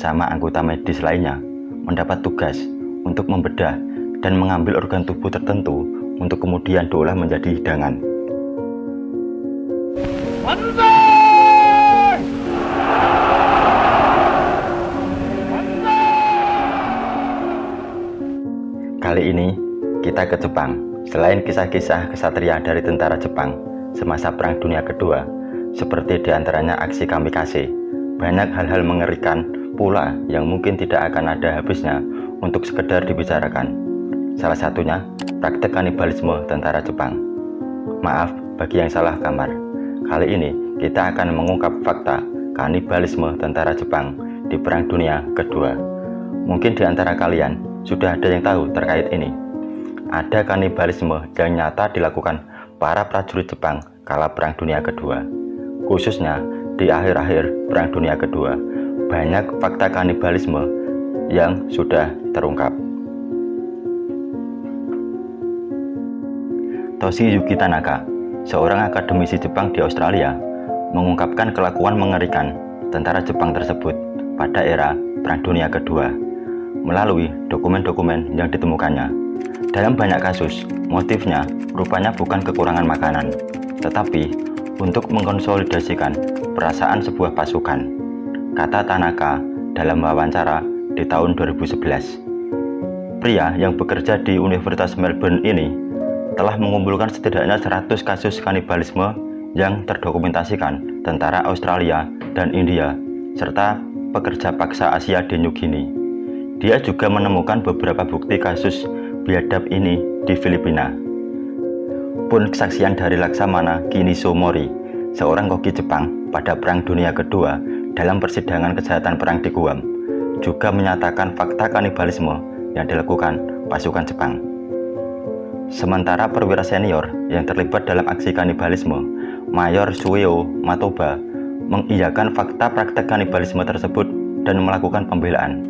bersama anggota medis lainnya mendapat tugas untuk membedah dan mengambil organ tubuh tertentu untuk kemudian diolah menjadi hidangan. Kali ini kita ke Jepang. Selain kisah-kisah kesatria dari tentara Jepang semasa Perang Dunia Kedua, seperti diantaranya aksi kamikaze, banyak hal-hal mengerikan pula yang mungkin tidak akan ada habisnya untuk sekedar dibicarakan. Salah satunya praktek kanibalisme tentara Jepang. Maaf bagi yang salah kamar. Kali ini kita akan mengungkap fakta kanibalisme tentara Jepang di Perang Dunia Kedua. Mungkin di antara kalian sudah ada yang tahu terkait ini. Ada kanibalisme yang nyata dilakukan para prajurit Jepang kala Perang Dunia Kedua. Khususnya di akhir-akhir Perang Dunia Kedua, banyak fakta kanibalisme yang sudah terungkap. Toshiyuki Tanaka, seorang akademisi Jepang di Australia, mengungkapkan kelakuan mengerikan tentara Jepang tersebut pada era Perang Dunia Kedua melalui dokumen-dokumen yang ditemukannya. Dalam banyak kasus, motifnya rupanya bukan kekurangan makanan, tetapi untuk mengkonsolidasikan perasaan sebuah pasukan, kata Tanaka dalam wawancara di tahun 2011. Pria yang bekerja di Universitas Melbourne ini telah mengumpulkan setidaknya 100 kasus kanibalisme yang terdokumentasikan tentara Australia dan India, serta pekerja paksa Asia di New Guinea. Dia juga menemukan beberapa bukti kasus biadab ini di Filipina. Pun kesaksian dari Laksamana Kiniso Mori, seorang koki Jepang pada Perang Dunia Kedua dalam persidangan kejahatan perang di Guam, juga menyatakan fakta kanibalisme yang dilakukan pasukan Jepang. Sementara perwira senior yang terlibat dalam aksi kanibalisme, Mayor Sueo Matoba, mengiyakan fakta praktek kanibalisme tersebut dan melakukan pembelaan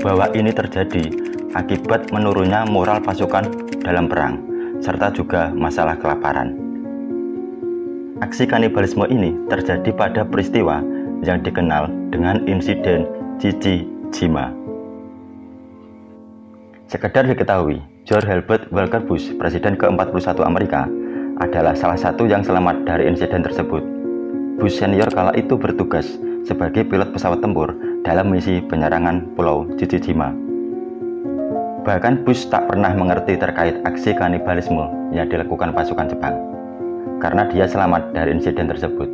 bahwa ini terjadi akibat menurunnya moral pasukan dalam perang, serta juga masalah kelaparan. Aksi kanibalisme ini terjadi pada peristiwa yang dikenal dengan insiden Chichi-jima. Sekedar diketahui, George Herbert Walker Bush, Presiden ke-41 Amerika, adalah salah satu yang selamat dari insiden tersebut. Bush senior kala itu bertugas sebagai pilot pesawat tempur dalam misi penyerangan Pulau Chichi-jima. Bahkan Bush tak pernah mengerti terkait aksi kanibalisme yang dilakukan pasukan Jepang, karena dia selamat dari insiden tersebut.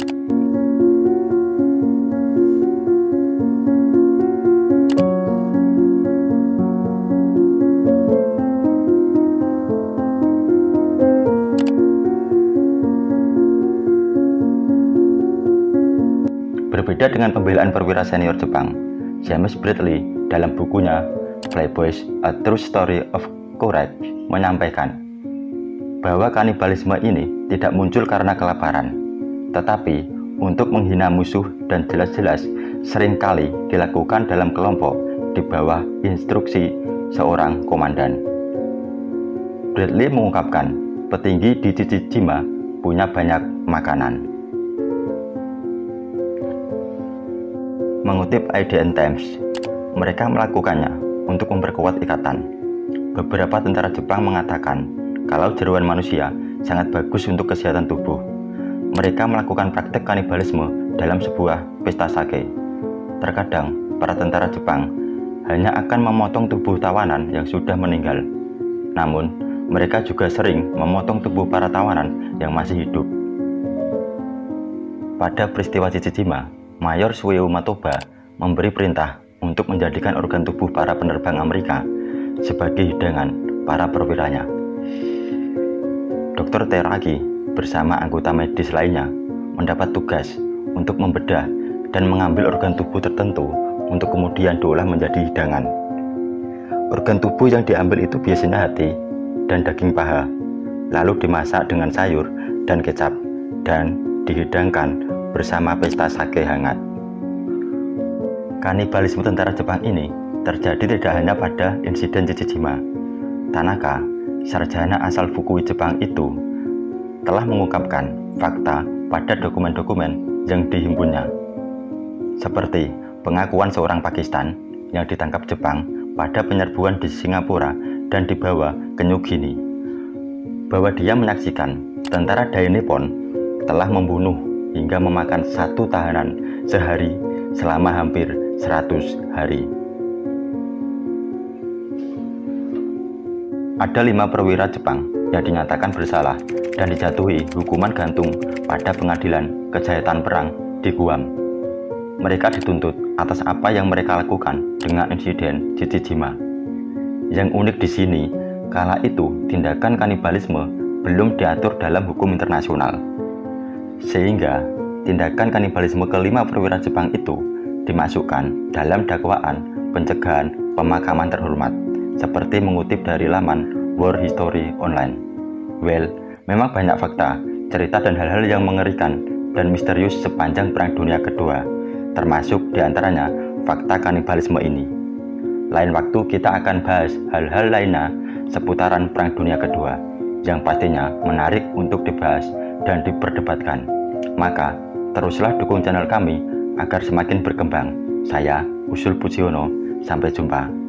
Berbeda dengan pembelaan perwira senior Jepang, James Bradley dalam bukunya Playboys: A True Story of Courage menyampaikan bahwa kanibalisme ini tidak muncul karena kelaparan, tetapi untuk menghina musuh dan jelas-jelas seringkali dilakukan dalam kelompok di bawah instruksi seorang komandan. Bradley mengungkapkan petinggi di Chichi-jima punya banyak makanan. Mengutip IDN Times, mereka melakukannya untuk memperkuat ikatan. Beberapa tentara Jepang mengatakan kalau jeroan manusia sangat bagus untuk kesehatan tubuh. Mereka melakukan praktek kanibalisme dalam sebuah pesta sake. Terkadang, para tentara Jepang hanya akan memotong tubuh tawanan yang sudah meninggal. Namun, mereka juga sering memotong tubuh para tawanan yang masih hidup. Pada peristiwa Chichi-jima, Mayor Sueo Matoba memberi perintah untuk menjadikan organ tubuh para penerbang Amerika sebagai hidangan para perwiranya. Dr. Teragi bersama anggota medis lainnya mendapat tugas untuk membedah dan mengambil organ tubuh tertentu untuk kemudian diolah menjadi hidangan. Organ tubuh yang diambil itu biasanya hati dan daging paha, lalu dimasak dengan sayur dan kecap dan dihidangkan bersama pesta sake hangat. Kanibalisme tentara Jepang ini terjadi tidak hanya pada insiden Chichi-jima. Tanaka, sarjana asal Fukui Jepang itu, telah mengungkapkan fakta pada dokumen-dokumen yang dihimpunnya, seperti pengakuan seorang Pakistan yang ditangkap Jepang pada penyerbuan di Singapura dan dibawa ke New Guinea, bahwa dia menyaksikan tentara Dai Nippon telah membunuh hingga memakan satu tahanan sehari selama hampir 100 hari. Ada 5 perwira Jepang yang dinyatakan bersalah dan dijatuhi hukuman gantung pada pengadilan kejahatan perang di Guam. Mereka dituntut atas apa yang mereka lakukan dengan insiden Chichijima. Yang unik di sini, kala itu tindakan kanibalisme belum diatur dalam hukum internasional. Sehingga tindakan kanibalisme kelima perwira Jepang itu dimasukkan dalam dakwaan pencegahan pemakaman terhormat, seperti mengutip dari laman War History Online. Well, memang banyak fakta, cerita dan hal-hal yang mengerikan dan misterius sepanjang Perang Dunia Kedua, termasuk diantaranya fakta kanibalisme ini. Lain waktu kita akan bahas hal-hal lainnya seputaran Perang Dunia Kedua yang pastinya menarik untuk dibahas dan diperdebatkan. Maka teruslah dukung channel kami agar semakin berkembang. Saya Usul Pujiono, sampai jumpa.